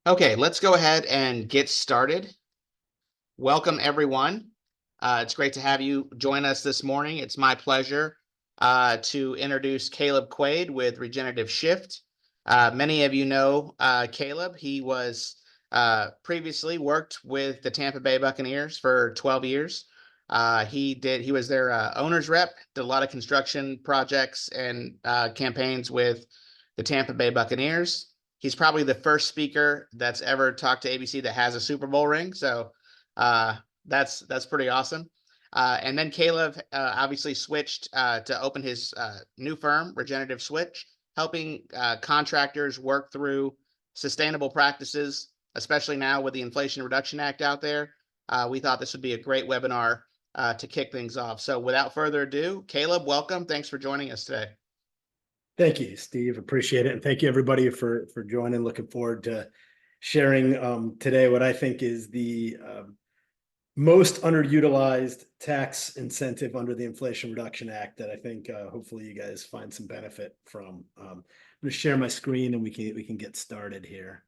Okay, let's go ahead and get started. Welcome, everyone. It's great to have you join us this morning. It's my pleasure to introduce Caleb Quaid with Regenerative Shift. Many of you know Caleb. He was previously worked with the Tampa Bay Buccaneers for 12 years. He was their owner's rep, did a lot of construction projects and campaigns with the Tampa Bay Buccaneers. He's probably the first speaker that's ever talked to ABC that has a Super Bowl ring. So uh, that's pretty awesome. And then Caleb obviously switched to open his new firm, Regenerative Switch, helping contractors work through sustainable practices, especially now with the Inflation Reduction Act out there. We thought this would be a great webinar to kick things off. So without further ado, Caleb, welcome. Thanks for joining us today. Thank you, Steve. Appreciate it. And thank you, everybody, for joining. Looking forward to sharing today what I think is the most underutilized tax incentive under the Inflation Reduction Act that I think hopefully you guys find some benefit from. I'm going to share my screen and we can get started here.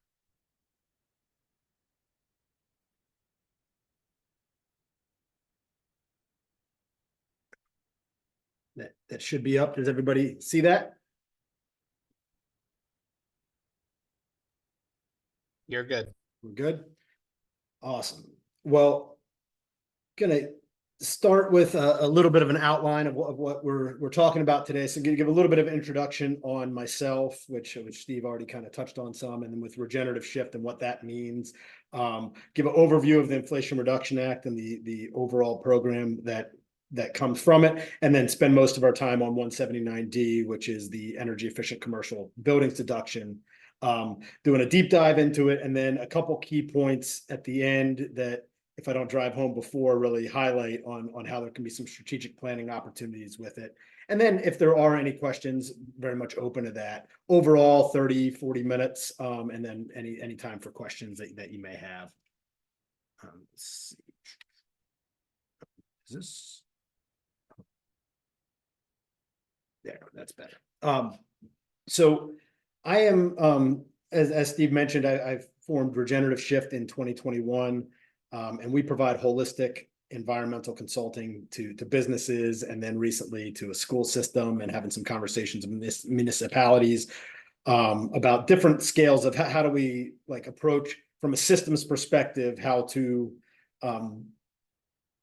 That should be up. Does everybody see that? You're good. We're good. Awesome. Well, gonna start with a little bit of an outline of what we're talking about today. So I'm going to give a little bit of introduction on myself, which Steve already kind of touched on some, and then with regenerative shift and what that means. Give an overview of the Inflation Reduction Act and the overall program that comes from it, and then spend most of our time on 179D, which is the energy efficient commercial buildings deduction. Doing a deep dive into it, and then a couple key points at the end that, if I don't drive home before, really highlight on how there can be some strategic planning opportunities with it. And then if there are any questions, very much open to that. Overall, 30-40 minutes, and then any time for questions that you may have. Let's see. Is this? There, that's better. So I am, as Steve mentioned, I've formed Regenerative Shift in 2021. And we provide holistic environmental consulting to businesses, and then recently to a school system, and having some conversations with municipalities about different scales of how do we approach from a systems perspective, how to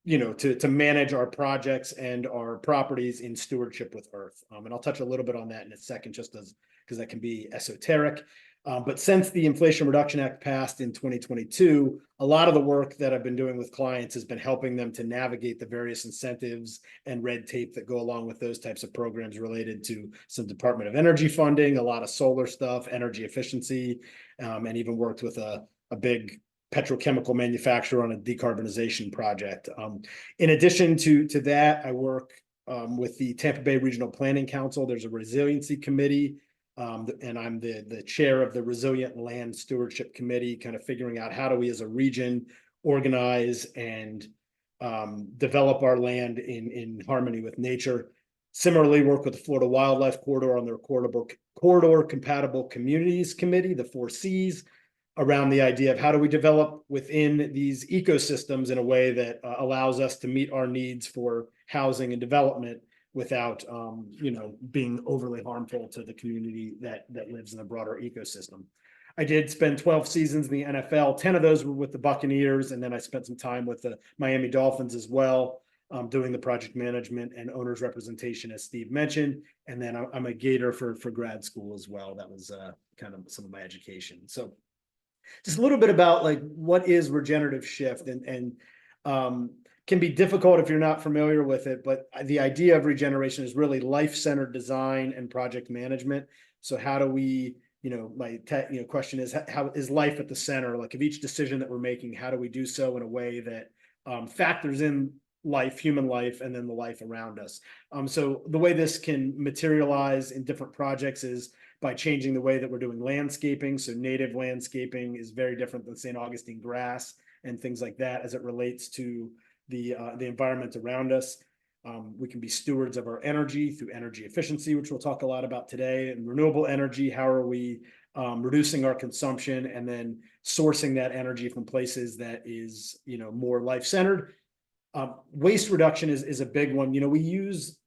to manage our projects and our properties in stewardship with earth. And I'll touch a little bit on that in a second, just because that can be esoteric. But since the Inflation Reduction Act passed in 2022, a lot of the work that I've been doing with clients has been helping them to navigate the various incentives and red tape that go along with those types of programs related to some Department of Energy funding, a lot of solar stuff, energy efficiency, and even worked with a big petrochemical manufacturer on a decarbonization project. In addition to that, I work with the Tampa Bay Regional Planning Council. There's a resiliency committee. And I'm the chair of the Resilient Land Stewardship Committee, kind of figuring out how do we as a region organize and develop our land in harmony with nature. Similarly, work with the Florida Wildlife Corridor on their corridor compatible communities committee, the 4Cs, around the idea of how do we develop within these ecosystems in a way that allows us to meet our needs for housing and development without being overly harmful to the community that lives in the broader ecosystem. I did spend 12 seasons in the NFL. 10 of those were with the Buccaneers, and then I spent some time with the Miami Dolphins as well, doing the project management and owners representation, as Steve mentioned. And then I'm a Gator for grad school as well. That was kind of some of my education. So just a little bit about what is regenerative shift, and can be difficult if you're not familiar with it, but the idea of regeneration is really life-centered design and project management. So how do we, my question is, how is life at the center? Like, of each decision that we're making, how do we do so in a way that factors in life, human life, and then the life around us? So the way this can materialize in different projects is by changing the way that we're doing landscaping. So native landscaping is very different than St. Augustine grass and things like that as it relates to the environment around us. We can be stewards of our energy through energy efficiency, which we'll talk a lot about today, and renewable energy. How are we reducing our consumption, and then sourcing that energy from places that is, more life-centered. Waste reduction is a big one. We use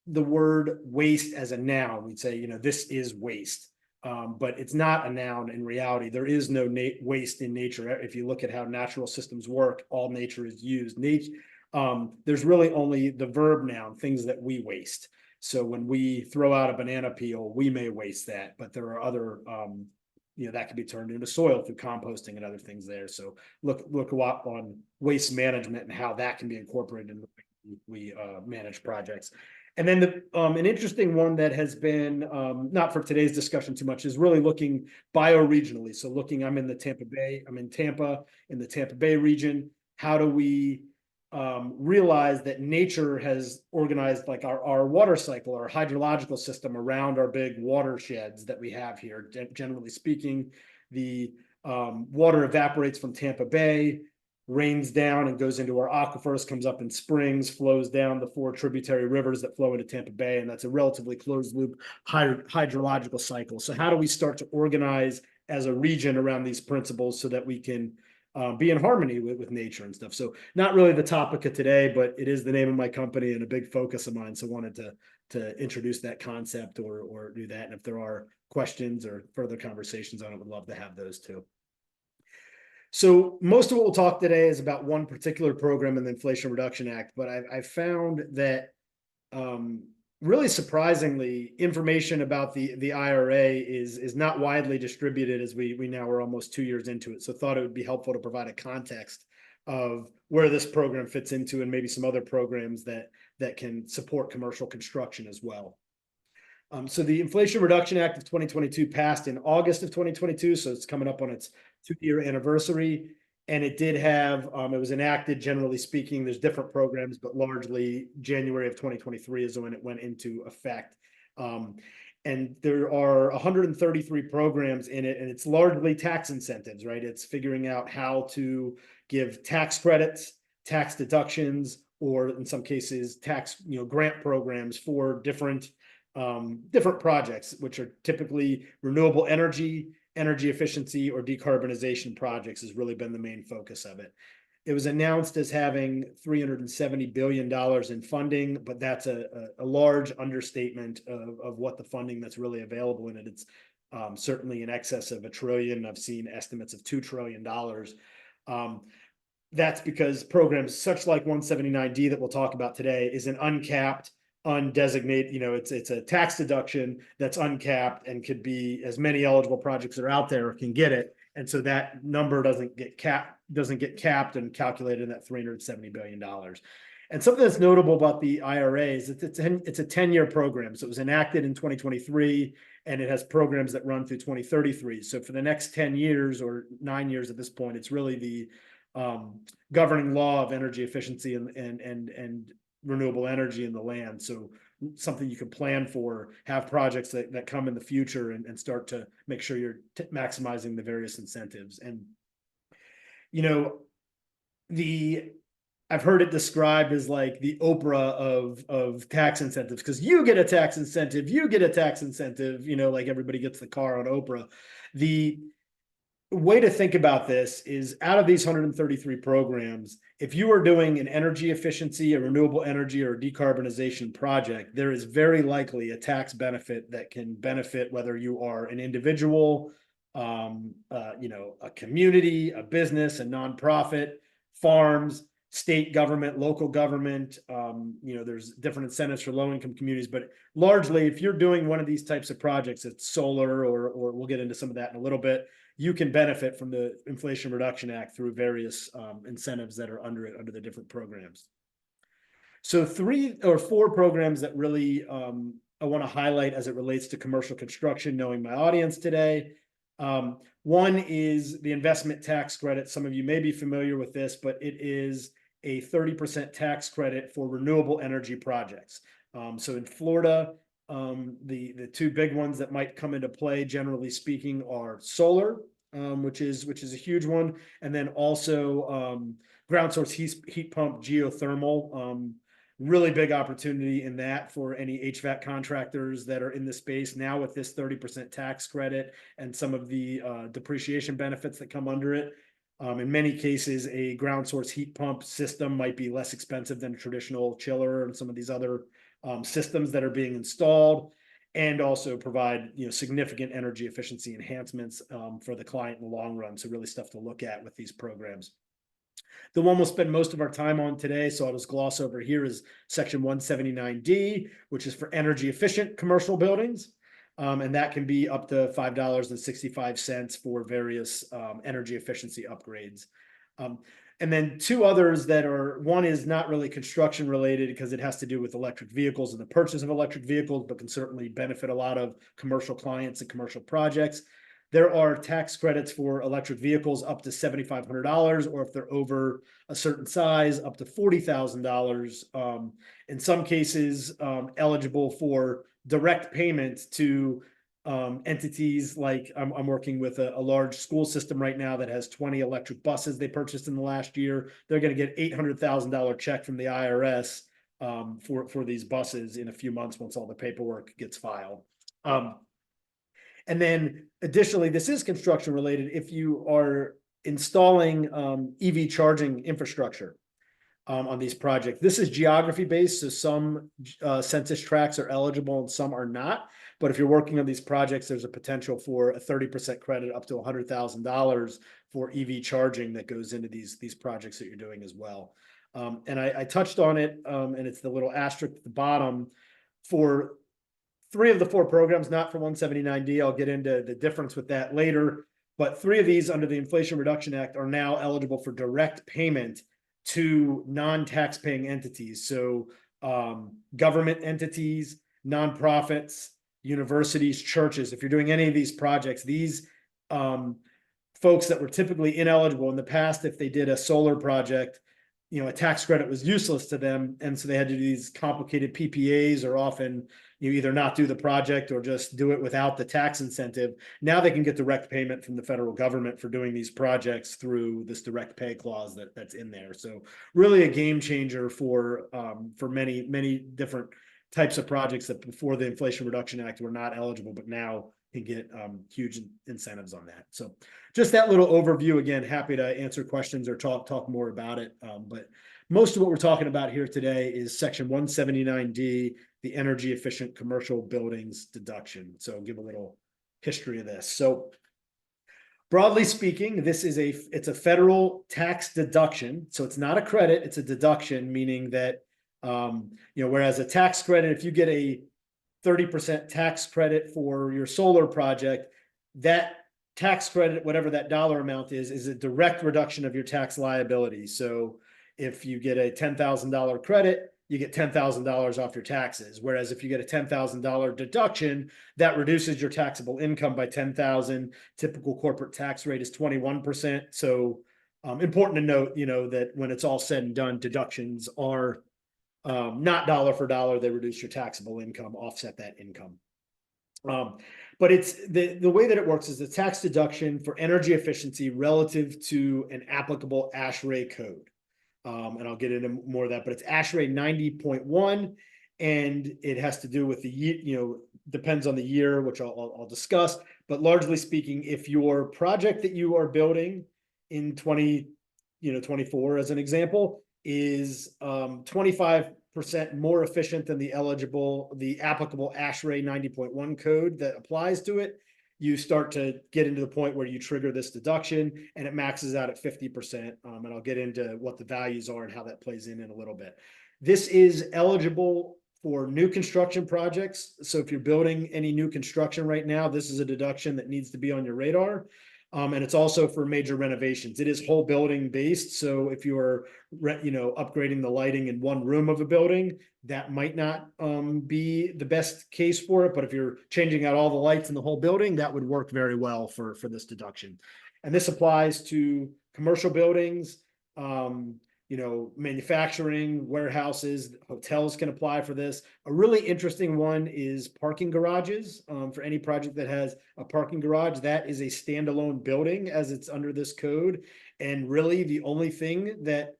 the word waste as a noun. We'd say, this is waste. But it's not a noun in reality. There is no waste in nature. If you look at how natural systems work, all nature is used. There's really only the verb noun, things that we waste. So when we throw out a banana peel, we may waste that, but there are other, that can be turned into soil through composting and other things there. So look a lot on waste management and how that can be incorporated in the way we manage projects. And then an interesting one that has been not for today's discussion too much is really looking bioregionally. So I'm in Tampa, in the Tampa Bay region. How do we realize that nature has organized like our water cycle, our hydrological system around our big watersheds that we have here? Generally speaking, the water evaporates from Tampa Bay, rains down and goes into our aquifers, comes up in springs, flows down the 4 tributary rivers that flow into Tampa Bay. And that's a relatively closed loop hydrological cycle. So how do we start to organize as a region around these principles so that we can be in harmony with nature and stuff? So not really the topic of today, but it is the name of my company and a big focus of mine. So wanted to introduce that concept or do that. And if there are questions or further conversations on it, would love to have those too. So most of what we'll talk today is about one particular program in the Inflation Reduction Act, but I found that really surprisingly, information about the IRA is not widely distributed, as we now are almost 2 years into it. So thought it would be helpful to provide a context of where this program fits into and maybe some other programs that can support commercial construction as well. So the Inflation Reduction Act of 2022 passed in August of 2022, so it's coming up on its 2-year anniversary. And it did have, it was enacted, generally speaking, there's different programs, but largely January of 2023 is when it went into effect. And there are 133 programs in it, and it's largely tax incentives, right? It's figuring out how to give tax credits, tax deductions, or in some cases, tax, grant programs for different projects, which are typically renewable energy efficiency, or decarbonization projects has really been the main focus of it. It was announced as having $370 billion in funding, but that's a large understatement of what the funding that's really available in it. It's certainly in excess of $1 trillion. I've seen estimates of $2 trillion. That's because programs such like 179D that we'll talk about today is an uncapped, undesignated, it's a tax deduction that's uncapped and could be as many eligible projects that are out there can get it. And so that number doesn't get capped and calculated in that $370 billion. And something that's notable about the IRA is that it's a 10-year program. So it was enacted in 2023, and it has programs that run through 2033. So for the next 10 years or 9 years at this point, it's really the governing law of energy efficiency and renewable energy in the land. So something you can plan for, have projects that come in the future and start to make sure you're maximizing the various incentives. And, I've heard it described as like the Oprah of tax incentives, because you get a tax incentive, like everybody gets the car on Oprah. The way to think about this is, out of these 133 programs, if you are doing an energy efficiency, a renewable energy, or a decarbonization project, there is very likely a tax benefit that can benefit whether you are an individual, a community, a business, a nonprofit, farms, state government, local government. There's different incentives for low-income communities, but largely, if you're doing one of these types of projects, it's solar, or we'll get into some of that in a little bit, you can benefit from the Inflation Reduction Act through various incentives that are under it, under the different programs. So 3 or 4 programs that really I want to highlight as it relates to commercial construction, knowing my audience today. One is the investment tax credit. Some of you may be familiar with this, but it is a 30% tax credit for renewable energy projects. So in Florida, the 2 big ones that might come into play, generally speaking, are solar, which is a huge one, and then also ground source heat pump geothermal, really big opportunity in that for any HVAC contractors that are in the space now with this 30% tax credit and some of the depreciation benefits that come under it. In many cases, a ground source heat pump system might be less expensive than a traditional chiller and some of these other systems that are being installed, and also provide significant energy efficiency enhancements for the client in the long run. So really stuff to look at with these programs. The one we'll spend most of our time on today, so I'll just gloss over here, is Section 179D, which is for energy efficient commercial buildings. And that can be up to $5.65 for various energy efficiency upgrades. And then two others that are, one is not really construction related because it has to do with electric vehicles and the purchase of electric vehicles, but can certainly benefit a lot of commercial clients and commercial projects. There are tax credits for electric vehicles up to $7,500, or if they're over a certain size, up to $40,000. In some cases, eligible for direct payment to entities like I'm working with a large school system right now that has 20 electric buses they purchased in the last year. They're going to get $800,000 check from the IRS for these buses in a few months once all the paperwork gets filed. And then additionally, this is construction related. If you are installing EV charging infrastructure on these projects, this is geography based. So some census tracts are eligible and some are not. But if you're working on these projects, there's a potential for a 30% credit up to $100,000 for EV charging that goes into these projects that you're doing as well. And I touched on it, and it's the little asterisk at the bottom for 3 of the 4 programs, not for 179D. I'll get into the difference with that later. But 3 of these under the Inflation Reduction Act are now eligible for direct payment to non-tax paying entities. So government entities, nonprofits, universities, churches. If you're doing any of these projects, these folks that were typically ineligible in the past, if they did a solar project, a tax credit was useless to them. And so they had to do these complicated PPAs, or often you either not do the project or just do it without the tax incentive. Now they can get direct payment from the federal government for doing these projects through this direct pay clause that's in there. So really a game changer for many, many different types of projects that before the Inflation Reduction Act were not eligible, but now can get huge incentives on that. So just that little overview. Again, happy to answer questions or talk more about it. But most of what we're talking about here today is Section 179D, the energy efficient commercial buildings deduction. So I'll give a little history of this. So broadly speaking, it's a federal tax deduction. So it's not a credit, it's a deduction, meaning that whereas a tax credit, if you get a 30% tax credit for your solar project, that tax credit, whatever that dollar amount is a direct reduction of your tax liability. So if you get a $10,000 credit, you get $10,000 off your taxes. Whereas if you get a $10,000 deduction, that reduces your taxable income by $10,000. Typical corporate tax rate is 21%. So important to note, that when it's all said and done, deductions are not dollar for dollar. They reduce your taxable income, offset that income. But it's the way that it works is the tax deduction for energy efficiency relative to an applicable ASHRAE code. And I'll get into more of that, but it's ASHRAE 90.1, and it has to do with the year, depends on the year, which I'll discuss. But largely speaking, if your project that you are building in 2024, as an example, is 25% more efficient than the applicable ASHRAE 90.1 code that applies to it, you start to get into the point where you trigger this deduction, and it maxes out at 50%. And I'll get into what the values are and how that plays in a little bit. This is eligible for new construction projects. So if you're building any new construction right now, this is a deduction that needs to be on your radar. And it's also for major renovations. It is whole building based. So if you are, upgrading the lighting in one room of a building, that might not be the best case for it. But if you're changing out all the lights in the whole building, that would work very well for this deduction. And this applies to commercial buildings, manufacturing, warehouses, hotels can apply for this. A really interesting one is parking garages. For any project that has a parking garage, that is a standalone building as it's under this code. And really the only thing that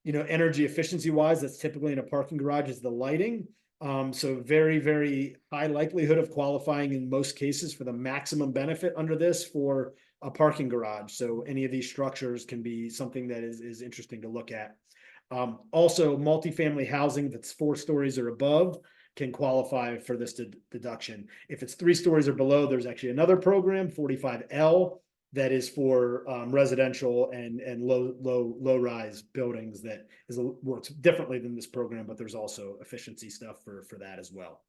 energy efficiency wise, that's typically in a parking garage is the lighting. So very, very high likelihood of qualifying in most cases for the maximum benefit under this for a parking garage. So any of these structures can be something that is interesting to look at. Also, multifamily housing that's 4 stories or above can qualify for this deduction. If it's 3 stories or below, there's actually another program, 45L, that is for residential and low rise buildings that works differently than this program, but there's also efficiency stuff for that as well.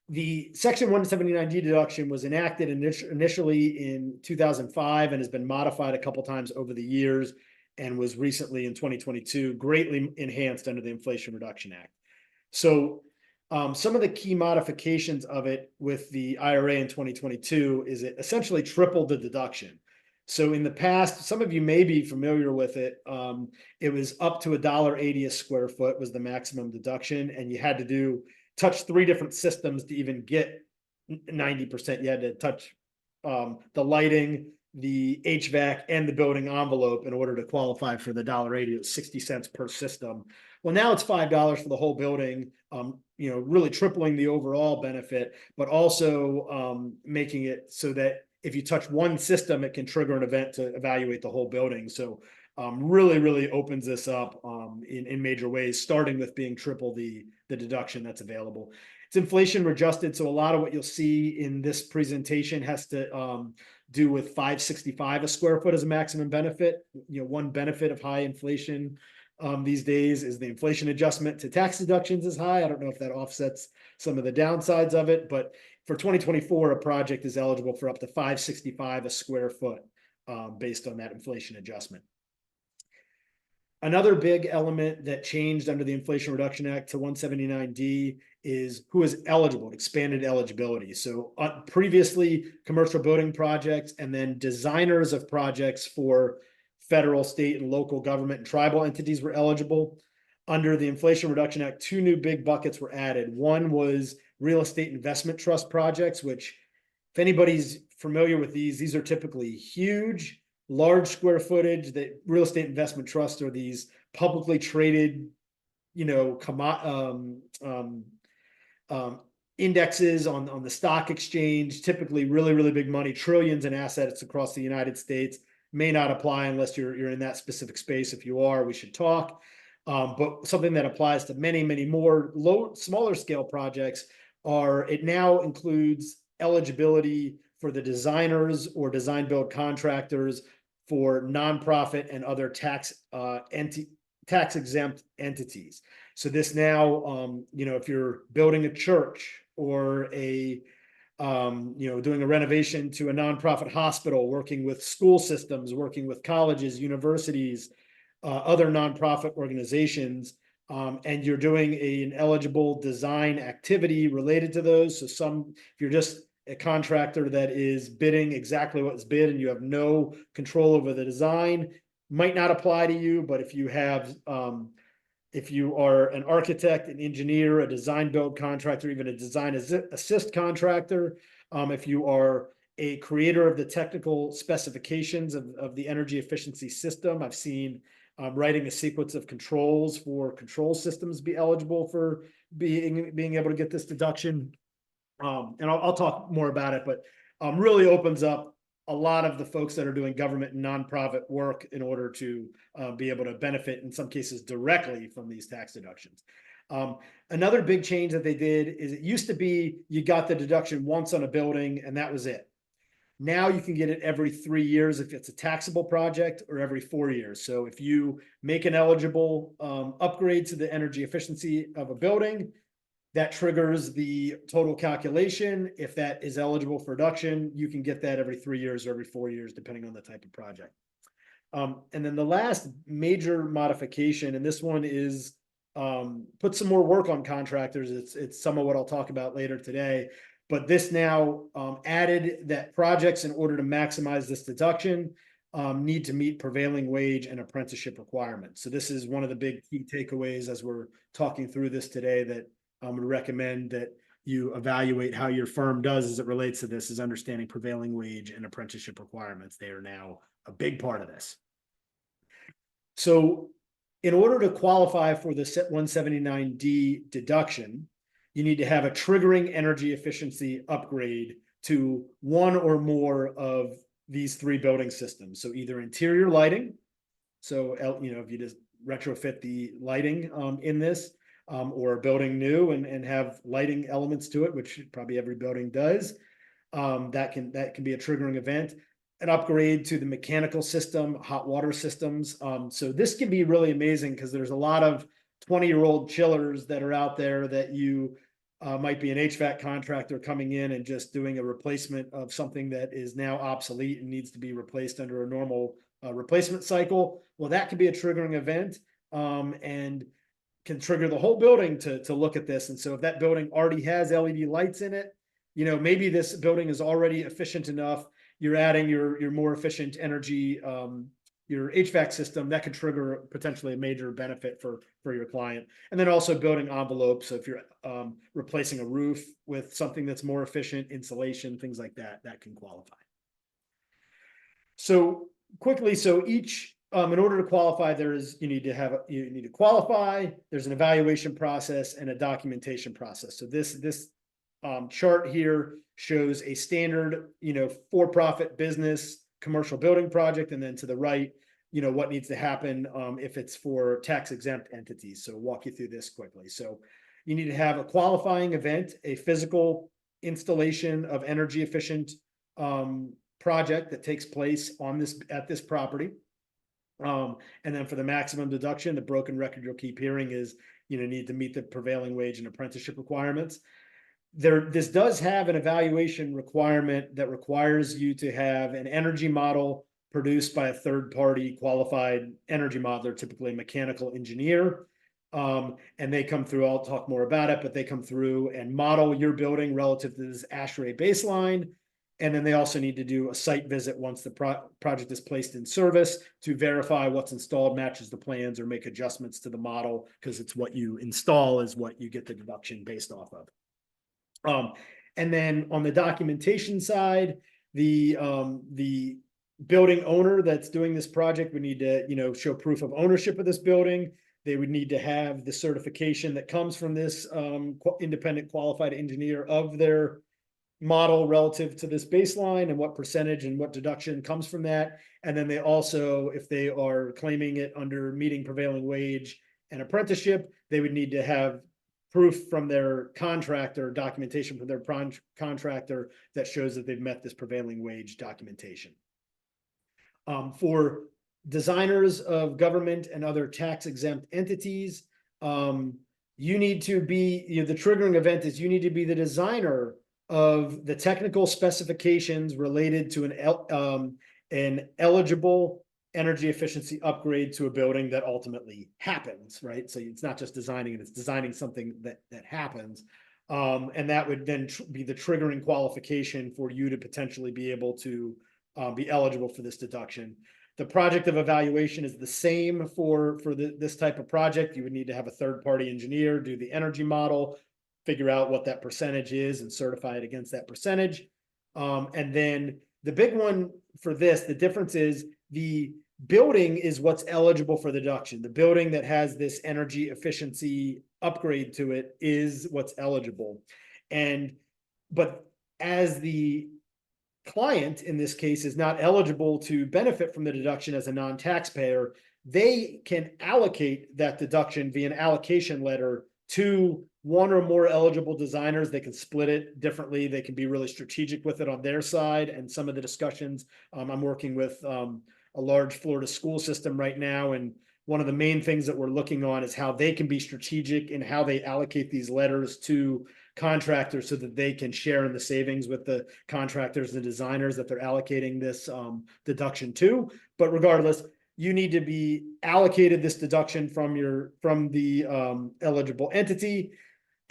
The Section 179D deduction was enacted initially in 2005 and has been modified a couple times over the years, and was recently in 2022 greatly enhanced under the Inflation Reduction Act. So some of the key modifications of it with the IRA in 2022 is it essentially tripled the deduction. So in the past, some of you may be familiar with it. It was up to $1.80 a square foot was the maximum deduction, and you had to touch 3 different systems to even get 90%. You had to touch the lighting, the HVAC, and the building envelope in order to qualify for the $1.80. It was 60 cents per system. Well, now it's $5 for the whole building, really tripling the overall benefit, but also making it so that if you touch one system, it can trigger an event to evaluate the whole building. So really, really opens this up in major ways, starting with being triple the deduction that's available. It's inflation adjusted, so a lot of what you'll see in this presentation has to do with $5.65 a square foot as a maximum benefit. One benefit of high inflation these days is the inflation adjustment to tax deductions is high. I don't know if that offsets some of the downsides of it, but for 2024, a project is eligible for up to $5.65 a square foot based on that inflation adjustment. Another big element that changed under the Inflation Reduction Act to 179D is who is eligible, expanded eligibility. So previously, commercial building projects and then designers of projects for federal, state, and local government and tribal entities were eligible. Under the Inflation Reduction Act, 2 new big buckets were added. One was real estate investment trust projects, which if anybody's familiar with these are typically huge, large square footage. That real estate investment trusts are these publicly traded, indexes on the stock exchange, typically really, really big money, trillions in assets across the United States. May not apply unless you're in that specific space. If you are, we should talk. But something that applies to many, many more smaller scale projects it now includes eligibility for the designers or design build contractors for nonprofit and other tax exempt entities. So this now, if you're building a church or doing a renovation to a nonprofit hospital, working with school systems, working with colleges, universities, other nonprofit organizations, and you're doing an eligible design activity related to those. So if you're just a contractor that is bidding exactly what's bid and you have no control over the design, might not apply to you. But if you are an architect, an engineer, a design build contractor, even a design assist contractor, if you are a creator of the technical specifications of the energy efficiency system, I've seen writing a sequence of controls for control systems be eligible for being able to get this deduction. And I'll talk more about it, but really opens up a lot of the folks that are doing government and nonprofit work in order to be able to benefit, in some cases, directly from these tax deductions. Another big change that they did is it used to be you got the deduction once on a building and that was it. Now you can get it every 3 years if it's a taxable project, or every 4 years. So if you make an eligible upgrade to the energy efficiency of a building, that triggers the total calculation. If that is eligible for deduction, you can get that every 3 years or every 4 years, depending on the type of project. And then the last major modification, and this one is put some more work on contractors. It's some of what I'll talk about later today. But this now added that projects, in order to maximize this deduction, need to meet prevailing wage and apprenticeship requirements. So this is one of the big key takeaways as we're talking through this today, that I would recommend that you evaluate how your firm does as it relates to this, is understanding prevailing wage and apprenticeship requirements. They are now a big part of this. So in order to qualify for the 179D deduction, you need to have a triggering energy efficiency upgrade to one or more of these three building systems. So either interior lighting, so if you just retrofit the lighting in this, or building new and have lighting elements to it, which probably every building does, that can be a triggering event. An upgrade to the mechanical system, hot water systems. So this can be really amazing because there's a lot of 20-year-old chillers that are out there that you might be an HVAC contractor coming in and just doing a replacement of something that is now obsolete and needs to be replaced under a normal replacement cycle. Well, that could be a triggering event and can trigger the whole building to look at this. And so if that building already has LED lights in it, maybe this building is already efficient enough. You're adding your more efficient energy, your HVAC system that could trigger potentially a major benefit for your client. And then also building envelopes. So if you're replacing a roof with something that's more efficient, insulation, things like that, that can qualify. So quickly, each in order to qualify, you need to qualify. There's an evaluation process and a documentation process. So this chart here shows a standard, for-profit business commercial building project, and then to the right, what needs to happen if it's for tax-exempt entities. So walk you through this quickly. So you need to have a qualifying event, a physical installation of energy efficient project that takes place at this property. And then for the maximum deduction, the broken record you'll keep hearing is, need to meet the prevailing wage and apprenticeship requirements. This does have an evaluation requirement that requires you to have an energy model produced by a third-party qualified energy modeler, typically a mechanical engineer. And they come through, I'll talk more about it, but they come through and model your building relative to this ASHRAE baseline. And then they also need to do a site visit once the project is placed in service to verify what's installed matches the plans or make adjustments to the model, because it's what you install is what you get the deduction based off of. And then on the documentation side, the building owner that's doing this project would need to, show proof of ownership of this building. They would need to have the certification that comes from this independent qualified engineer of their model relative to this baseline and what percentage and what deduction comes from that. And then they also, if they are claiming it under meeting prevailing wage and apprenticeship, they would need to have proof from their contractor, documentation from their contractor that shows that they've met this prevailing wage documentation. For designers of government and other tax exempt entities, you need to be, the triggering event is you need to be the designer of the technical specifications related to an eligible energy efficiency upgrade to a building that ultimately happens, right? So it's not just designing it, it's designing something that happens. And that would then be the triggering qualification for you to potentially be able to be eligible for this deduction. The project of evaluation is the same for this type of project. You would need to have a third-party engineer do the energy model, figure out what that percentage is and certify it against that percentage. And then the big one for this, the difference is the building is what's eligible for the deduction. The building that has this energy efficiency upgrade to it is what's eligible. But as the client in this case is not eligible to benefit from the deduction as a non-taxpayer, they can allocate that deduction via an allocation letter to one or more eligible designers. They can split it differently. They can be really strategic with it on their side. And some of the discussions, I'm working with a large Florida school system right now. And one of the main things that we're looking on is how they can be strategic in how they allocate these letters to contractors so that they can share in the savings with the contractors and designers that they're allocating this deduction to. But regardless, you need to be allocated this deduction from the eligible entity.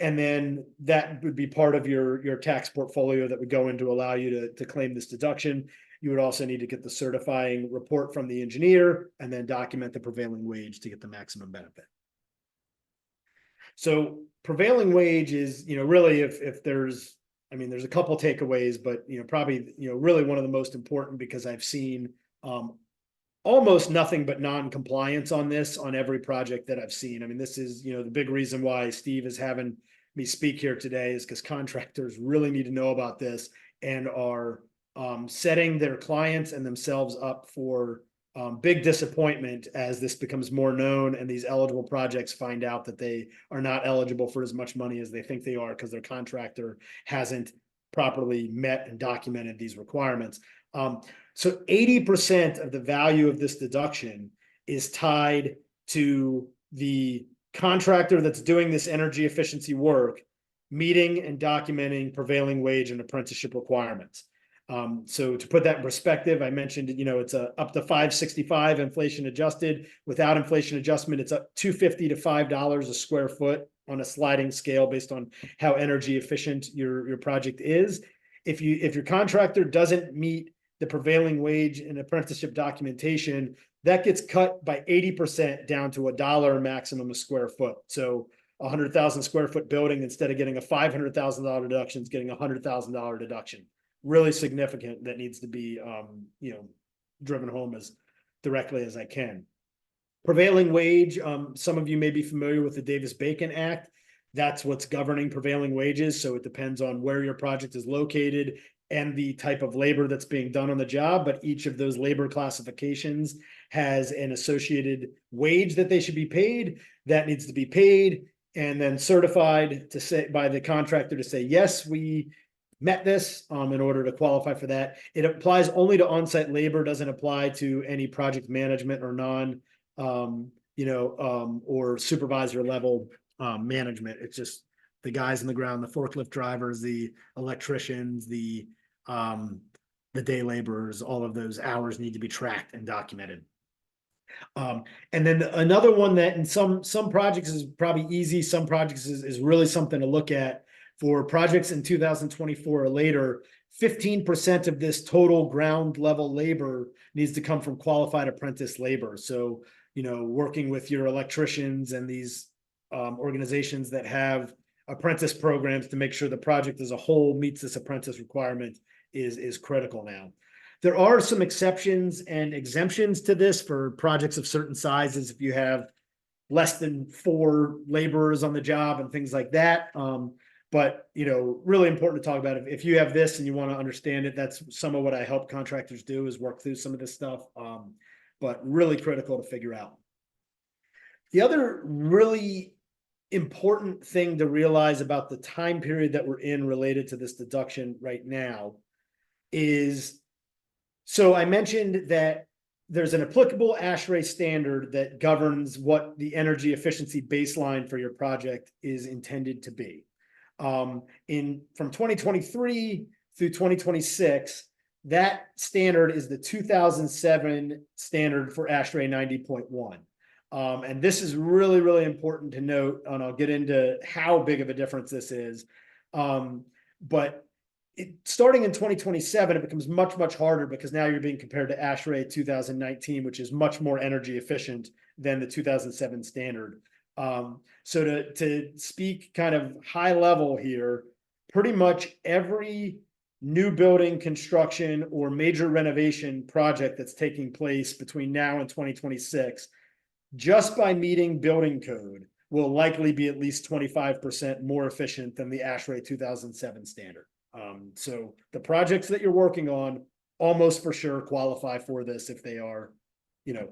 And then that would be part of your tax portfolio that would go in to allow you to claim this deduction. You would also need to get the certifying report from the engineer and then document the prevailing wage to get the maximum benefit. So prevailing wage is, really if there's a couple takeaways, but, probably, really one of the most important, because I've seen almost nothing but non-compliance on this on every project that I've seen. I mean, this is, the big reason why Steve is having me speak here today is because contractors really need to know about this and are setting their clients and themselves up for big disappointment as this becomes more known and these eligible projects find out that they are not eligible for as much money as they think they are because their contractor hasn't properly met and documented these requirements. So 80% of the value of this deduction is tied to the contractor that's doing this energy efficiency work, meeting and documenting prevailing wage and apprenticeship requirements. So to put that in perspective, I mentioned, it's up to 565 inflation adjusted. Without inflation adjustment, it's up $2.50 to $5 a square foot on a sliding scale based on how energy efficient your project is. If your contractor doesn't meet the prevailing wage and apprenticeship documentation, that gets cut by 80% down to $1 maximum a square foot. So 100,000 square foot building, instead of getting a $500,000 deduction, is getting a $100,000 deduction. Really significant, that needs to be driven home as directly as I can. Prevailing wage, some of you may be familiar with the Davis-Bacon Act. That's what's governing prevailing wages. So it depends on where your project is located and the type of labor that's being done on the job. But each of those labor classifications has an associated wage that they should be paid. That needs to be paid and then certified to say by the contractor to say, yes, we met this in order to qualify for that. It applies only to on-site labor, doesn't apply to any project management or or supervisor level management. It's just the guys on the ground, the forklift drivers, the electricians, the day laborers. All of those hours need to be tracked and documented. And then another one that in some projects is probably easy, some projects is really something to look at. For projects in 2024 or later, 15% of this total ground level labor needs to come from qualified apprentice labor. So, working with your electricians and these organizations that have apprentice programs to make sure the project as a whole meets this apprentice requirement is critical now. There are some exceptions and exemptions to this for projects of certain sizes. If you have less than 4 laborers on the job and things like that. But, really important to talk about. If you have this and you want to understand it, that's some of what I help contractors do, is work through some of this stuff. But really critical to figure out. The other really important thing to realize about the time period that we're in related to this deduction right now is, so I mentioned that there's an applicable ASHRAE standard that governs what the energy efficiency baseline for your project is intended to be. From 2023 through 2026, that standard is the 2007 standard for ASHRAE 90.1. And this is really, really important to note, and I'll get into how big of a difference this is. But starting in 2027, it becomes much, much harder because now you're being compared to ASHRAE 2019, which is much more energy efficient than the 2007 standard. So to speak kind of high level here, pretty much every new building construction or major renovation project that's taking place between now and 2026, just by meeting building code, will likely be at least 25% more efficient than the ASHRAE 2007 standard. So the projects that you're working on almost for sure qualify for this if they are,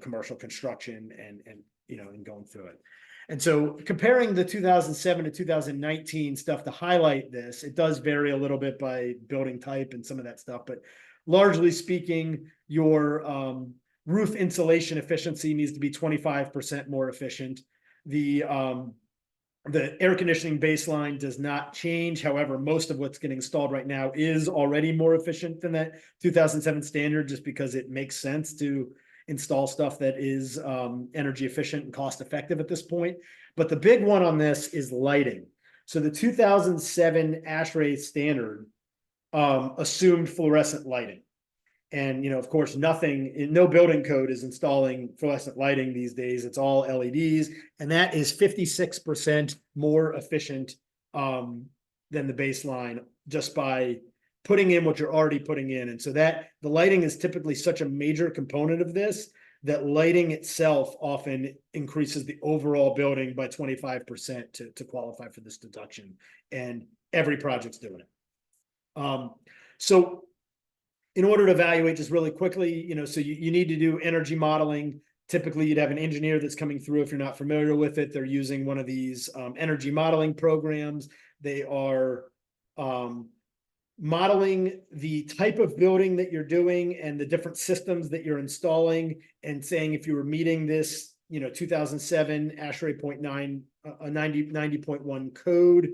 commercial construction and going through it. And so comparing the 2007 to 2019 stuff to highlight this, it does vary a little bit by building type and some of that stuff, but largely speaking, your roof insulation efficiency needs to be 25% more efficient. The air conditioning baseline does not change. However, most of what's getting installed right now is already more efficient than that 2007 standard, just because it makes sense to install stuff that is energy efficient and cost effective at this point. But the big one on this is lighting. So the 2007 ASHRAE standard assumed fluorescent lighting. And, of course, no building code is installing fluorescent lighting these days. It's all LEDs. And that is 56% more efficient than the baseline, just by putting in what you're already putting in. And so that the lighting is typically such a major component of this that lighting itself often increases the overall building by 25% to qualify for this deduction. And every project's doing it. So in order to evaluate just really quickly, so you need to do energy modeling. Typically, you'd have an engineer that's coming through. If you're not familiar with it, they're using one of these energy modeling programs. They are modeling the type of building that you're doing and the different systems that you're installing, and saying if you were meeting this 2007 ASHRAE 90.1 code,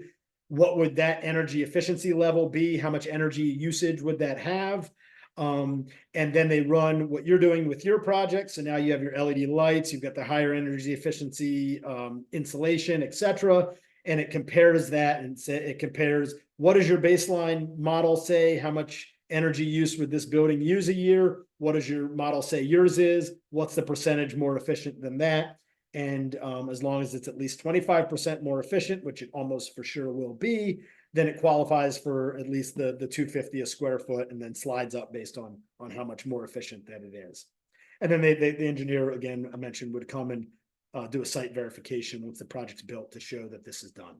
what would that energy efficiency level be? How much energy usage would that have? And then they run what you're doing with your project. So now you have your LED lights, you've got the higher energy efficiency, insulation, etc. And it compares that, and it compares, what does your baseline model say? How much energy use would this building use a year? What does your model say yours is? What's the percentage more efficient than that? And as long as it's at least 25% more efficient, which it almost for sure will be, then it qualifies for at least the 250 a square foot, and then slides up based on how much more efficient that it is. And then the engineer, again, I mentioned, would come and do a site verification once the project's built to show that this is done.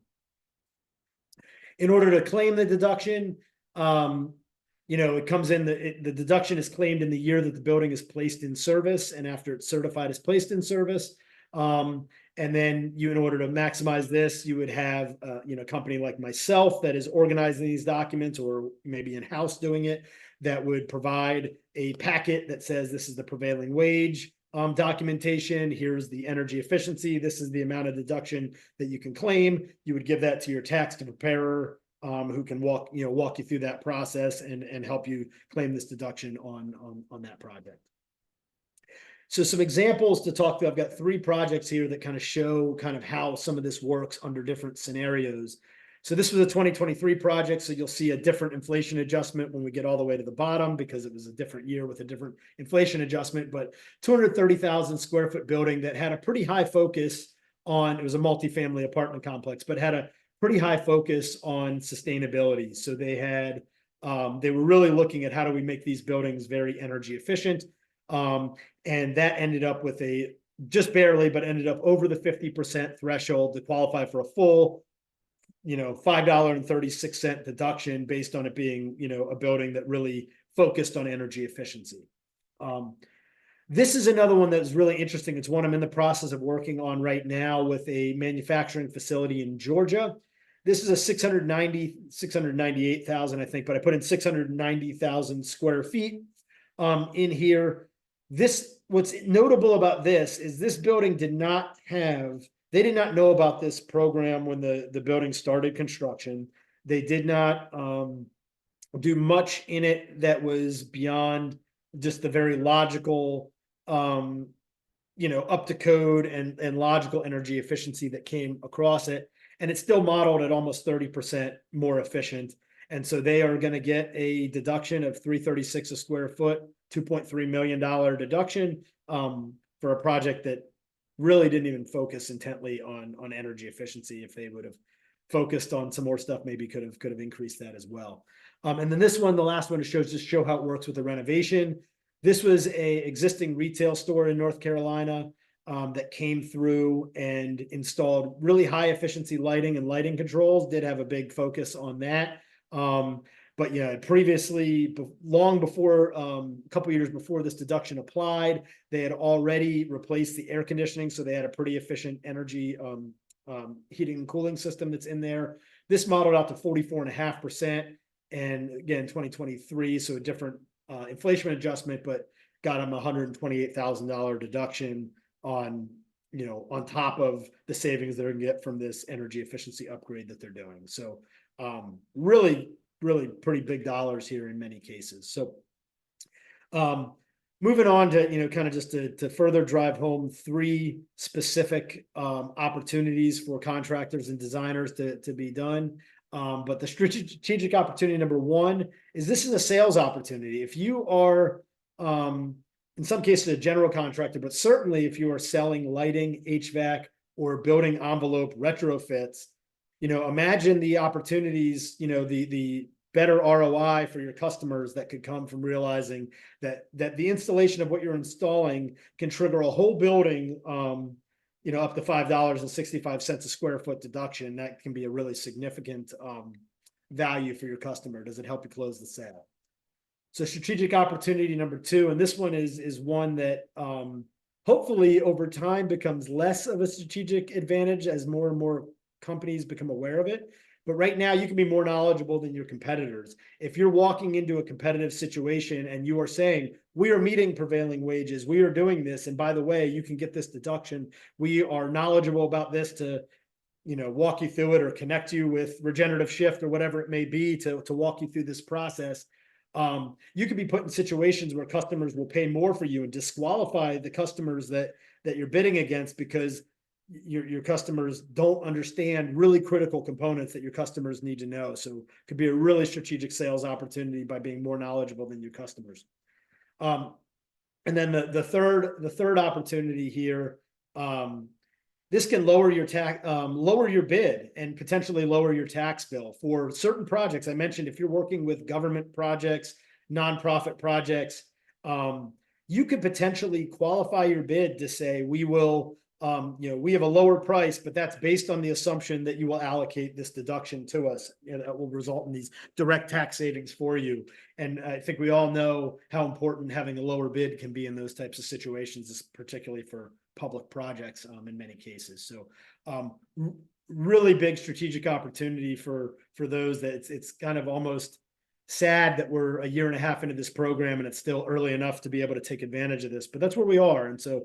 In order to claim the deduction, it comes in, the deduction is claimed in the year that the building is placed in service and after it's certified as placed in service. And then in order to maximize this, you would have, a company like myself that is organizing these documents, or maybe in-house doing it, that would provide a packet that says this is the prevailing wage documentation. Here's the energy efficiency. This is the amount of deduction that you can claim. You would give that to your tax preparer, who can walk you through that process and help you claim this deduction on that project. So some examples to talk to. I've got 3 projects here that kind of show how some of this works under different scenarios. So this was a 2023 project, so you'll see a different inflation adjustment when we get all the way to the bottom, because it was a different year with a different inflation adjustment. But 230,000 square foot building that had a pretty high focus on, it was a multifamily apartment complex, but had a pretty high focus on sustainability. So they had, they were really looking at how do we make these buildings very energy efficient. And that ended up with just barely, but ended up over the 50% threshold to qualify for a full, $5.36 deduction, based on it being, a building that really focused on energy efficiency. This is another one that's really interesting. It's one I'm in the process of working on right now with a manufacturing facility in Georgia. This is a 698,000, I think, but I put in 690,000 square feet in here. What's notable about this is this building they did not know about this program when the building started construction. They did not do much in it that was beyond just the very logical, up to code and logical energy efficiency that came across it. And it's still modeled at almost 30% more efficient. And so they are going to get a deduction of $336 a square foot, $2.3 million deduction for a project that really didn't even focus intently on energy efficiency. If they would have focused on some more stuff, maybe could have increased that as well. And then this one, the last one, to show how it works with the renovation. This was a existing retail store in North Carolina that came through and installed really high efficiency lighting and lighting controls. Did have a big focus on that. But yeah, previously, long before, a couple years before this deduction applied, they had already replaced the air conditioning. So they had a pretty efficient energy heating and cooling system that's in there. This modeled out to 44.5%. And again, 2023, so a different inflation adjustment, but got them $128,000 deduction on top of the savings they're going to get from this energy efficiency upgrade that they're doing. So really pretty big dollars here in many cases. So moving on to, kind of just to further drive home 3 specific opportunities for contractors and designers to be done. But the strategic opportunity number 1 is this is a sales opportunity. If you are, in some cases, a general contractor, but certainly if you are selling lighting, HVAC, or building envelope retrofits, imagine the opportunities, the better ROI for your customers that could come from realizing that the installation of what you're installing can trigger a whole building, up to $5.65 a square foot deduction. That can be a really significant value for your customer. Does it help you close the sale? So strategic opportunity number 2, and this one is one that hopefully over time becomes less of a strategic advantage as more and more companies become aware of it. But right now you can be more knowledgeable than your competitors. If you're walking into a competitive situation and you are saying, we are meeting prevailing wages, we are doing this, and by the way, you can get this deduction, we are knowledgeable about this to walk you through it or connect you with regenerative shift or whatever it may be to walk you through this process. You could be put in situations where customers will pay more for you and disqualify the customers that you're bidding against because your customers don't understand really critical components that your customers need to know. So it could be a really strategic sales opportunity by being more knowledgeable than your customers. And then the third opportunity here, this can lower your bid and potentially lower your tax bill for certain projects. I mentioned if you're working with government projects, nonprofit projects, you could potentially qualify your bid to say we will, we have a lower price, but that's based on the assumption that you will allocate this deduction to us. That will result in these direct tax savings for you. And I think we all know how important having a lower bid can be in those types of situations, particularly for public projects in many cases. So really big strategic opportunity for those that it's kind of almost sad that we're a year and a half into this program and it's still early enough to be able to take advantage of this, but that's where we are. And so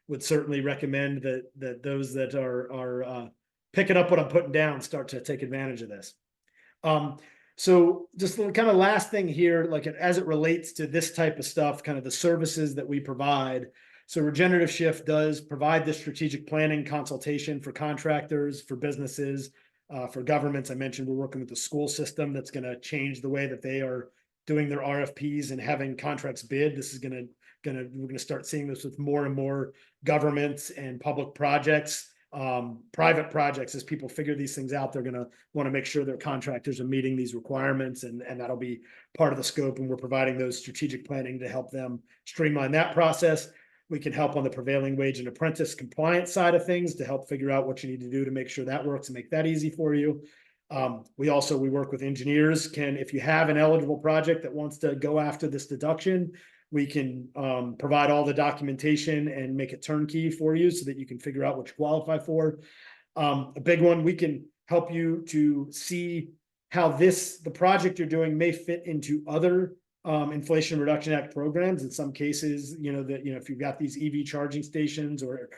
would certainly recommend that those that are picking up what I'm putting down start to take advantage of this. So just the kind of last thing here, like as it relates to this type of stuff, kind of the services that we provide. So Regenerative Shift does provide this strategic planning consultation for contractors, for businesses, for governments. I mentioned we're working with the school system that's going to change the way that they are doing their RFPs and having contracts bid. This is we're going to start seeing this with more and more governments and public projects, private projects. As people figure these things out, they're going to want to make sure their contractors are meeting these requirements, and that'll be part of the scope. And we're providing those strategic planning to help them streamline that process. We can help on the prevailing wage and apprentice compliance side of things to help figure out what you need to do to make sure that works and make that easy for you. We work with engineers. If you have an eligible project that wants to go after this deduction, we can provide all the documentation and make it turnkey for you so that you can figure out what you qualify for. A big one, we can help you to see how the project you're doing may fit into other Inflation Reduction Act programs. In some cases, if you've got these EV charging stations or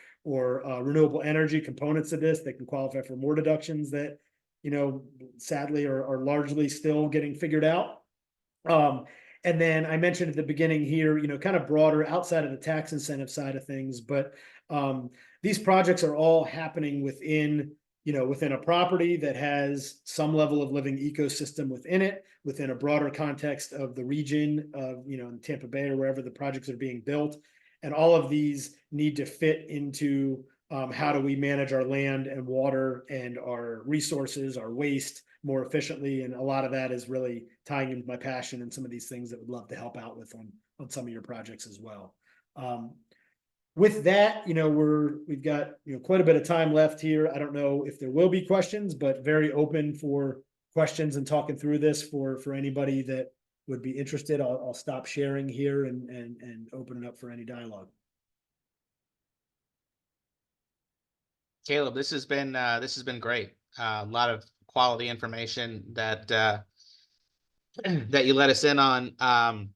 renewable energy components of this, they can qualify for more deductions that, sadly are largely still getting figured out. And then I mentioned at the beginning here, kind of broader outside of the tax incentive side of things, but these projects are all happening within a property that has some level of living ecosystem within it, within a broader context of the region of, in Tampa Bay or wherever the projects are being built. And all of these need to fit into how do we manage our land and water and our resources, our waste more efficiently. And a lot of that is really tying into my passion and some of these things that would love to help out with on some of your projects as well. With that, we've got quite a bit of time left here. I don't know if there will be questions, but very open for questions and talking through this for anybody that would be interested. I'll stop sharing here and open it up for any dialogue. Caleb, this has been great. A lot of quality information that that you let us in on.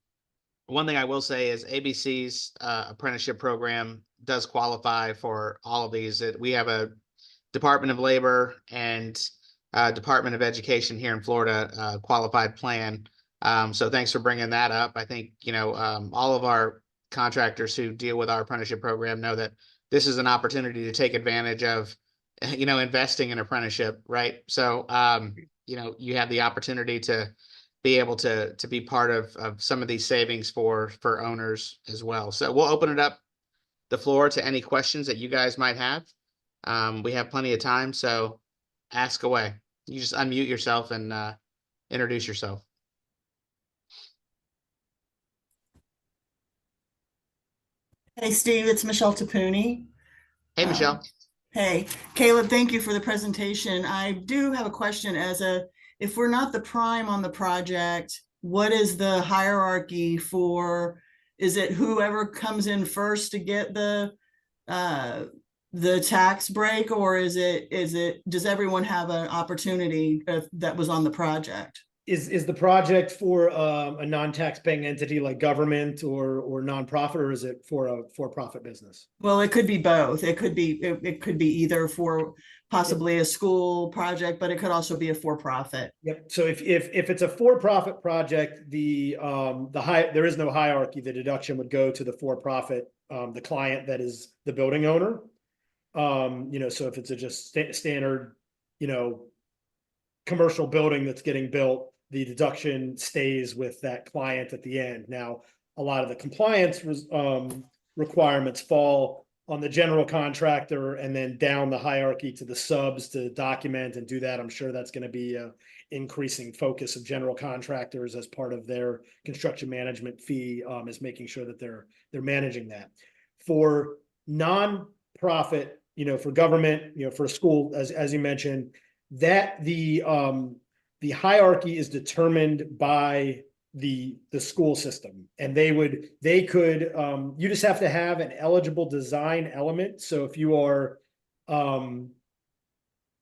One thing I will say is ABC's apprenticeship program does qualify for all of these. We have a Department of Labor and Department of Education here in Florida qualified plan. So thanks for bringing that up. I think, all of our contractors who deal with our apprenticeship program know that this is an opportunity to take advantage of, investing in apprenticeship, right? So, you have the opportunity to be able to be part of some of these savings for owners as well. So we'll open it up the floor to any questions that you guys might have. We have plenty of time, so ask away. You just unmute yourself and introduce yourself. Hey, Steve, it's Michelle Tapuni. Hey, Uh, Michelle. hey, Caleb, thank you for the presentation. I do have a question if we're not the prime on the project, what is the hierarchy for, is it whoever comes in first to get uh, the tax break, or does everyone have an opportunity that was on the project? Is the project for a non-tax paying entity like government or nonprofit, or is it for a for-profit business? Well, it could be both. It could be either for possibly a school project, but it could also be a for-profit. Yep. So if it's a for-profit project, there is no hierarchy. The deduction would go to the for-profit, the client that is the building owner. So if it's a just standard, commercial building that's getting built, the deduction stays with that client at the end. Now, a lot of the compliance requirements fall on the general contractor and then down the hierarchy to the subs to document and do that. I'm sure that's going to be a increasing focus of general contractors as part of their construction management fee, is making sure that they're managing that. For non-profit, for government, for a school, as you mentioned, that the hierarchy is determined by the school system, and they could you just have to have an eligible design element. So if you are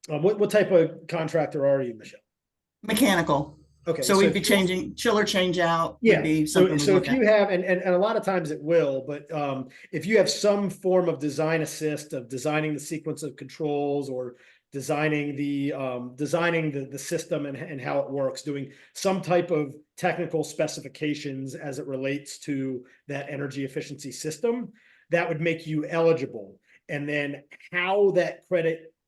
what type of contractor are you, Michelle? Mechanical. Okay, So we'd be changing chiller change out would be something. So if you have, and a lot of times it will, but if you have some form of design assist of designing the sequence of controls or designing the system and how it works, doing some type of technical specifications as it relates to that energy efficiency system, that would make you eligible. And then how that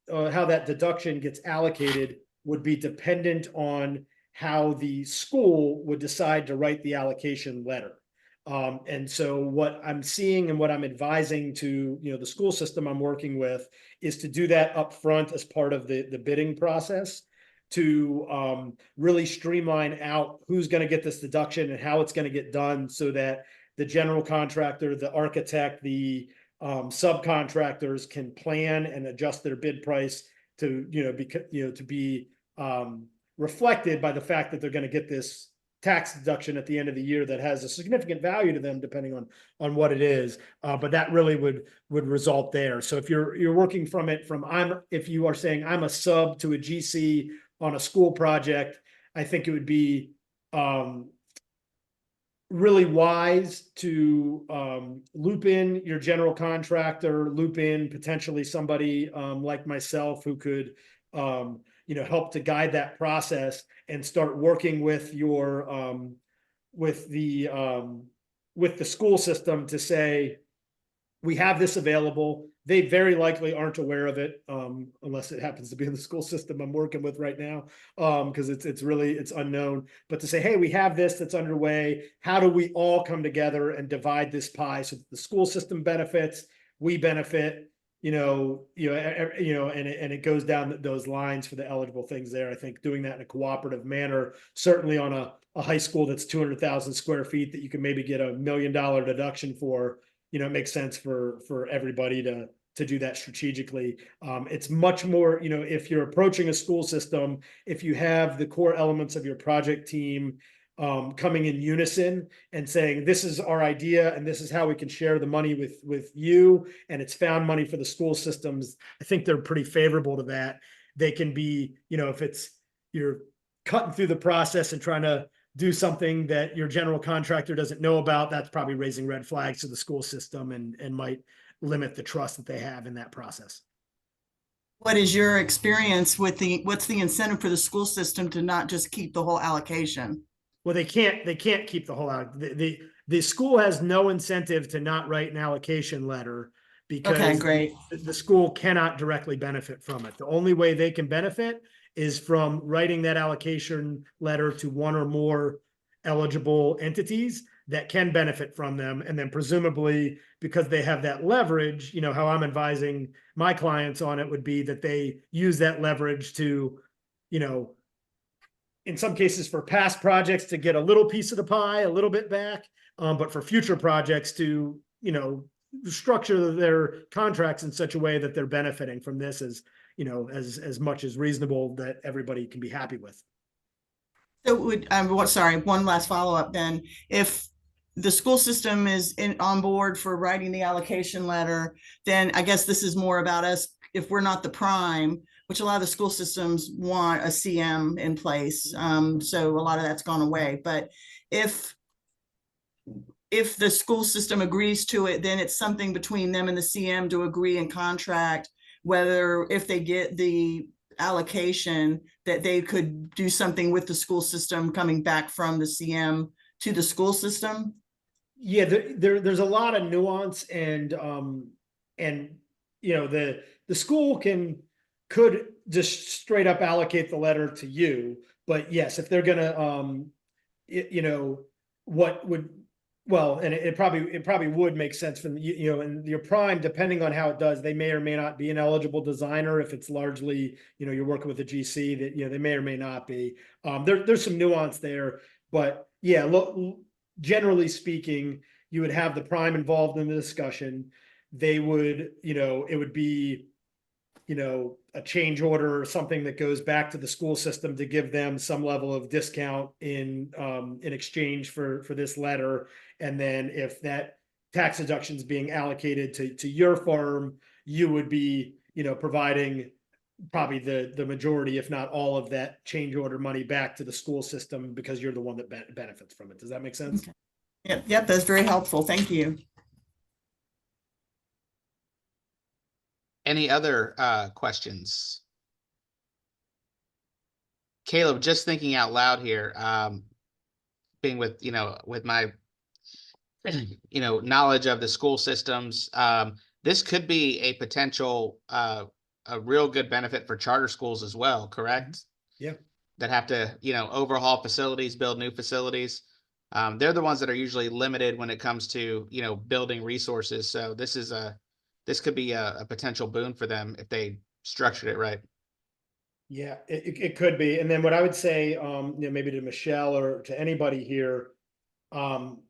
how that deduction gets allocated would be dependent on how the school would decide to write the allocation letter. And so what I'm seeing and what I'm advising to the school system I'm working with is to do that up front as part of the bidding process, to really streamline out who's going to get this deduction and how it's going to get done, so that the general contractor, the architect, the subcontractors can plan and adjust their bid price to be reflected by the fact that they're going to get this tax deduction at the end of the year that has a significant value to them depending on what it is. But that really would result there. So if you're working from if you are saying I'm a sub to a GC on a school project, I think it would be really wise to loop in your general contractor, loop in potentially somebody like myself who could help to guide that process and start working with with the school system to say, we have this available. They very likely aren't aware of it, unless it happens to be in the school system I'm working with right now, because it's unknown. But to say, hey, we have this that's underway. How do we all come together and divide this pie so that the school system benefits, we benefit, and it goes down those lines for the eligible things there. I think doing that in a cooperative manner, certainly on a high school that's 200,000 square feet that you can maybe get $1 million deduction for, it makes sense for everybody to do that strategically. It's much more, if you're approaching a school system, if you have the core elements of your project team coming in unison and saying, this is our idea and this is how we can share the money with you, and it's found money for the school systems, I think they're pretty favorable to that. They can be, if you're cutting through the process and trying to do something that your general contractor doesn't know about, that's probably raising red flags to the school system and might limit the trust that they have in that process. What is your experience with what's the incentive for the school system to not just keep the whole allocation? Well, they can't keep the whole the school has no incentive to not write an allocation letter, because the school cannot directly benefit from it. The only way they can benefit is from writing that allocation letter to one or more eligible entities that can benefit from them. And then presumably, because they have that leverage, how I'm advising my clients on it would be that they use that leverage to, in some cases for past projects to get a little piece of the pie, a little bit back, but for future projects to, you know, structure their contracts in such a way that they're benefiting from this as, you know, as much as reasonable that everybody can be happy with. So sorry, one last follow-up then. If the school system is on board for writing the allocation letter, then I guess this is more about us. If we're not the prime, which a lot of the school systems want a CM in place. So a lot of that's gone away. But if the school system agrees to it, then it's something between them and the CM to agree and contract whether, if they get the allocation, that they could do something with the school system coming back from the CM to the school system. Yeah, there's a lot of nuance, and you know, the school could just straight up allocate the letter to you, but yes, if they're gonna you know, what would, well, and it probably would make sense from, you know, and your prime, depending on how it does, they may or may not be an eligible designer. If it's largely, you know, you're working with a GC, that, you know, they may or may not be. There's some nuance there, but yeah, look, generally speaking, you would have the prime involved in the discussion. They would, you know, it would be, you know, a change order or something that goes back to the school system to give them some level of discount in exchange for this letter. And then if that tax deduction is being allocated to your firm, you would be, you know, providing probably the majority, if not all, of that change order money back to the school system, because you're the one that benefits from it. Does that make sense? Okay. Yep, that's very helpful. Thank you. Any other questions? Caleb, just thinking out loud here, being with, you know, with my, you know, knowledge of the school systems, this could be a potential, a real good benefit for charter schools as well, correct? Yeah. That have to, you know, overhaul facilities, build new facilities. They're the ones that are usually limited when it comes to, you know, building resources. So this could be a potential boon for them if they structured it right. Yeah, it could be. And then what I would say, you know, maybe to Michelle or to anybody here,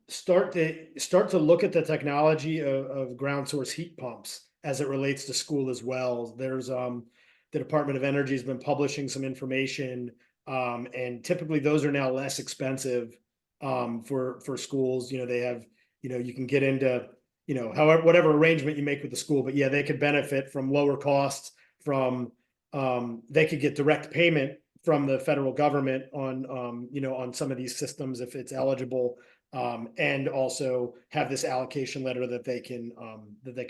start to look at the technology of ground source heat pumps as it relates to school as well. There's the Department of Energy has been publishing some information, and typically those are now less expensive for schools. You know, they have, you know, you can get into, you know, however, whatever arrangement you make with the school, but yeah, they could benefit from lower costs from, they could get direct payment from the federal government on, you know, on some of these systems if it's eligible, and also have this allocation letter that they can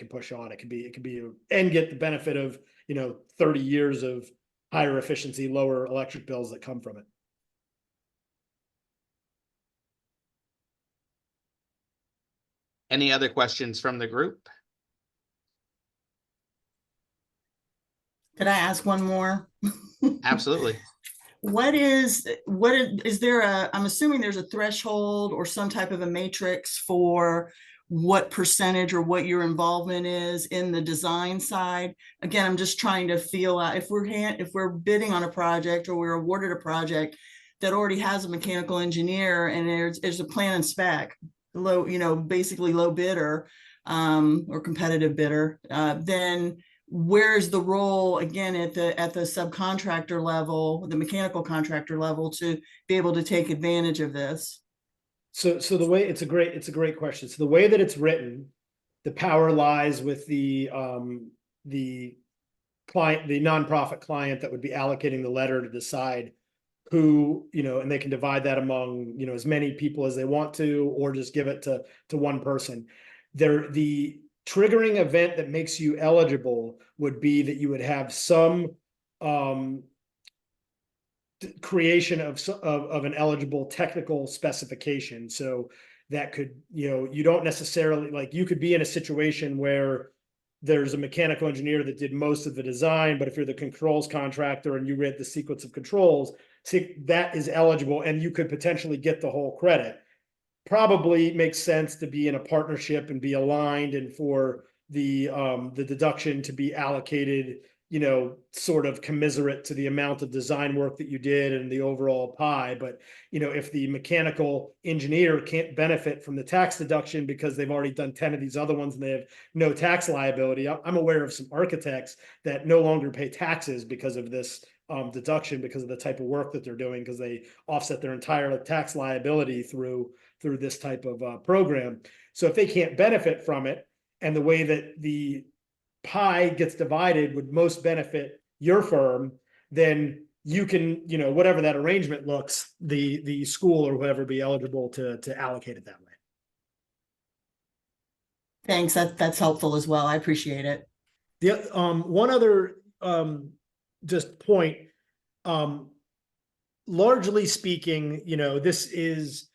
push on. It could be, and get the benefit of, you know, 30 years of higher efficiency, lower electric bills that come from it. Any other questions from the group? Could I ask one more? Absolutely. Is there I'm assuming there's a threshold or some type of a matrix for what percentage or what your involvement is in the design side? Again, I'm just trying to feel out if we're bidding on a project or we're awarded a project that already has a mechanical engineer and there's a plan and spec, low, you know, basically low bidder, or competitive bidder, then where's the role again at the subcontractor level, the mechanical contractor level, to be able to take advantage of this? So the way, it's a great question. So the way that it's written, the power lies with the client, the nonprofit client that would be allocating the letter to decide who, you know, and they can divide that among, you know, as many people as they want to, or just give it to one person. The triggering event that makes you eligible would be that you would have some creation of an eligible technical specification. So that could, you know, you don't necessarily, like, you could be in a situation where there's a mechanical engineer that did most of the design, but if you're the controls contractor and you read the sequence of controls, see, that is eligible and you could potentially get the whole credit. Probably makes sense to be in a partnership and be aligned, and for the deduction to be allocated you know, sort of commiserate to the amount of design work that you did and the overall pie. But, you know, if the mechanical engineer can't benefit from the tax deduction because they've already done 10 of these other ones and they have no tax liability, I'm aware of some architects that no longer pay taxes because of this deduction, because of the type of work that they're doing, because they offset their entire tax liability through this type of program. So if they can't benefit from it, and the way that the pie gets divided would most benefit your firm, then you can, you know, whatever that arrangement looks, the school or whoever be eligible to allocate it that way. Thanks. That's helpful as well. I appreciate it. The one other just point, largely speaking, you know, this is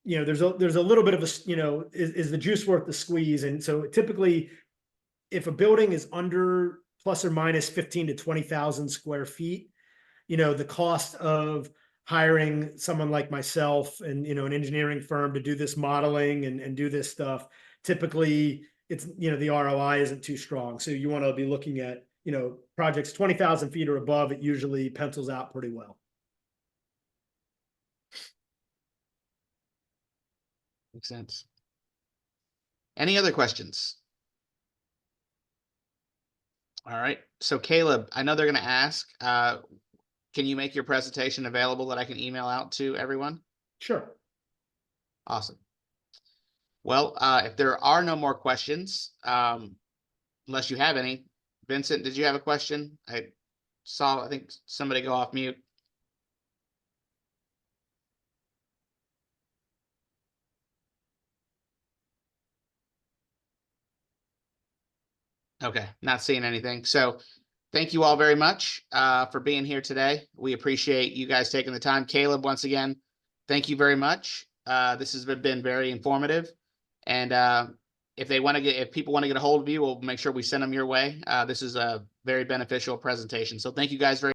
you know, there's a little bit of a, you know, is the juice worth the squeeze? And so typically, if a building is under plus or minus 15 to 20,000 square feet, you know, the cost of hiring someone like myself and, you know, an engineering firm to do this modeling and do this stuff, typically it's, you know, the ROI isn't too strong. So you want to be looking at, you know, projects 20,000 feet or above, it usually pencils out pretty well. Makes sense. Any other questions? All right. So Caleb, I know they're going to ask, can you make your presentation available that I can email out to everyone? Sure. Awesome. Well, if there are no more questions, unless you have any, Vincent, did you have a question? I think somebody go off mute. Okay, not seeing anything. So thank you all very much for being here today. We appreciate you guys taking the time. Caleb, once again, thank you very much. This has been very informative. And if people want to get a hold of you, we'll make sure we send them your way. This is a very beneficial presentation. So thank you guys very